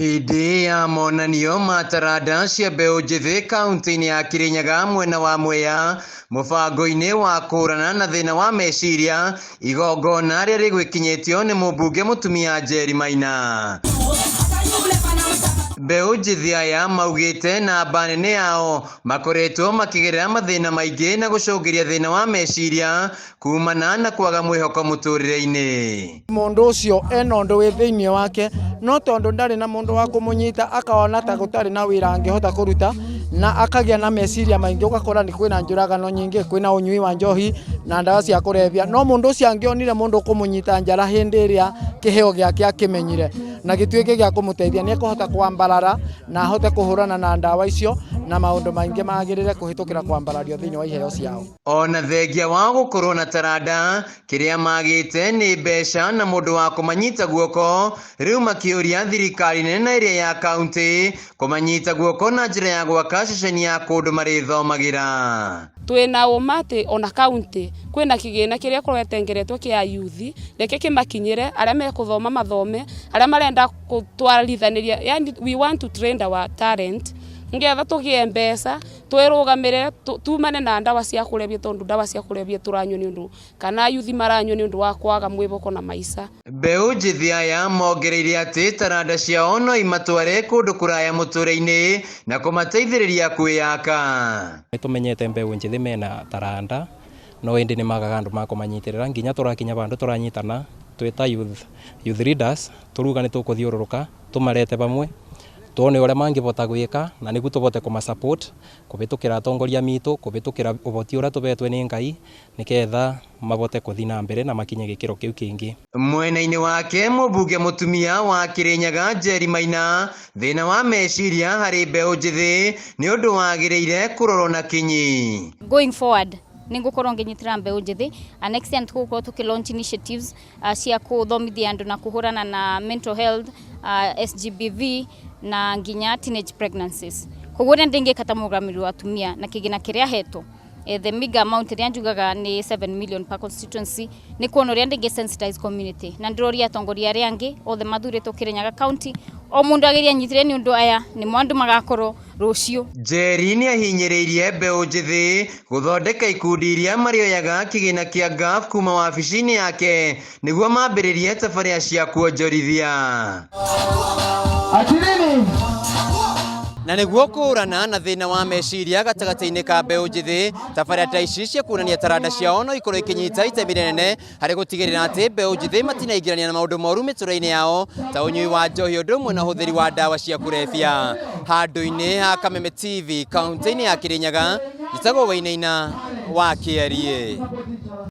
Hĩndĩ ya monanio ma taranda cia mbeũ njĩthĩ kaunti-inĩ ya Kirinyaga mwena wa Mwea, mũbango-inĩ wa kũhũrana na thĩna wa meciria, igongona rĩrĩa rĩgwĩkinyĩtio nĩ mũmbunge mũtumia Njeri Maina. Mbeũ njĩthĩ aya maugĩte namba nene yao makoretwo makĩgerera mathĩna maingĩ na gũcũngĩria thĩna wa meciria kumana na kwaga mwĩhoko mũtũrĩre-inĩ. Mũndũ ũcio ena ũndũ wĩ thĩinĩ wake, no tondũ ndarĩ na mũndũ wa kũmũnyita, akona ta gũtarĩ na wĩra angĩhota kũruta na akagĩa na meciria maingĩ, ũgakora nĩ kwĩna njũragano nyingĩ, kwĩna ũnyui wa njohi na ndawa cia kũrebia. No mũndũ ũcio angĩonire mũndũ kũmũnyita njara hĩndĩ ĩrĩa kĩheo gĩake akĩmenyire na gĩtuĩke gĩa kũmũteithia, nĩ ekũhota kwambarara na ahote kũhũrana na ndawa icio na maũndũ maingĩ magĩrĩre kũhĩtũkĩra kwambarario thĩinĩ wa iheo ciao. Ona thengia wa gũkorwo na taranda, kĩrĩa magĩte nĩ mbeca na mũndũ wa kũmanyita guoko, rĩu makĩũria thirikari nene ĩrĩa ya kaunti kũmanyita guoko na njĩra ya gwaka ceceni ya kũndũ marĩthomagĩra. Twĩna ũma atĩ ona kaunti kwĩna kĩgĩna kĩrĩa kũretengeretwo kĩa yuthi, reke kĩmakinyĩre arĩa mekũthoma mathome, arĩa marenda gũtwarithanĩria, yani we want to train our talent, ngetha tũgĩe mbeca twĩrũgamĩre, tumane na ndawa cia kũrebia, tondũ ndawa cia kũrebia tũranyua nĩ ũndũ kana yuthi maranyua nĩ ũndũ wa kwaga mwĩhoko na maica. Mbeũ njĩthĩ aya mongereire atĩ taranda ciao no imatware kũndũ kũraya mũtũrĩre-inĩ na kũmateithĩrĩria kwĩyaka. Nĩtũmenyete mbeũ njĩthĩ mena taranda, no ĩndĩ nĩ magaga andũ ma kũmanyitĩrĩra, nginya tũrakinya bandũ tũranyitana twĩta youth leaders, tũruga nĩ tũkũthiũrũrũka tũmarete bamwe tuone ũrĩa mangĩbota gwĩka, na nĩguo tũbote kũmasupport kũbĩtũkĩra atongoria mitũ, kũbĩtũkĩra ũboti ũrĩa tũbetwe nĩ Ngai, nĩketha mabote kũthi na mbere na makinye gĩkĩro kĩu kĩngĩ. Mwena-inĩ wake mũmbunge mũtumia wa Kirinyaga Njeri Maina, thĩna wa meciria harĩ mbeũ njĩthĩ nĩ ũndũ wagĩrĩire kũrorwo na kinyi. Going forward nĩngũkorwo ngĩnyitĩra mbeũ njĩthĩ, next year tũgũkorwo tũkĩ-launch initiatives cia kũthomithia andũ na kũhũrana na mental health, SGBV na nginya teenage pregnancies. Koguo nĩ ndĩngĩka ta mũrũgamĩrĩri wa atumia na kĩgĩna kĩrĩa hetwo, the mega amount ĩrĩa njugaga nĩ 7 million per constituency, nĩ kuona ũrĩa ndĩngĩ-sensitize community, na ndĩroria atongoria arĩa angĩ othe mathurĩtwo Kirinyaga county, o mũndũ ageria anyitĩrĩre nĩ ũndũ aya nĩ andũ magakorwo rũciũ. Njeri nĩ ahinyĩrĩirie mbeũ njĩthĩ gũthondeka ikundi iria marĩoyaga kĩgĩna kĩa GAF kuma wabici-inĩ yake nĩguo mambĩrĩrie tabarĩra cia kuonjorithia. Na nĩguo kũhũrana na thĩna wa meciria gatagatĩ-inĩ ka mbeũ njĩthĩ, tabarĩra ta ici cia kuonania taranda ciao no ikorwo ikinyita itemi rĩnene harĩ gũtigĩrĩra atĩ mbeũ njĩthĩ matinaingĩrania na maũndũ moru mĩtũrĩre-inĩ yao ta ũnyui wa njohi ũndũ ũmwe na ũhũthĩri wa ndawa cia kũrebia. Handũ-inĩ ha Kameme TV kaunti-inĩ ya Kirinyaga, njĩtagwo Wainaina wa KRA.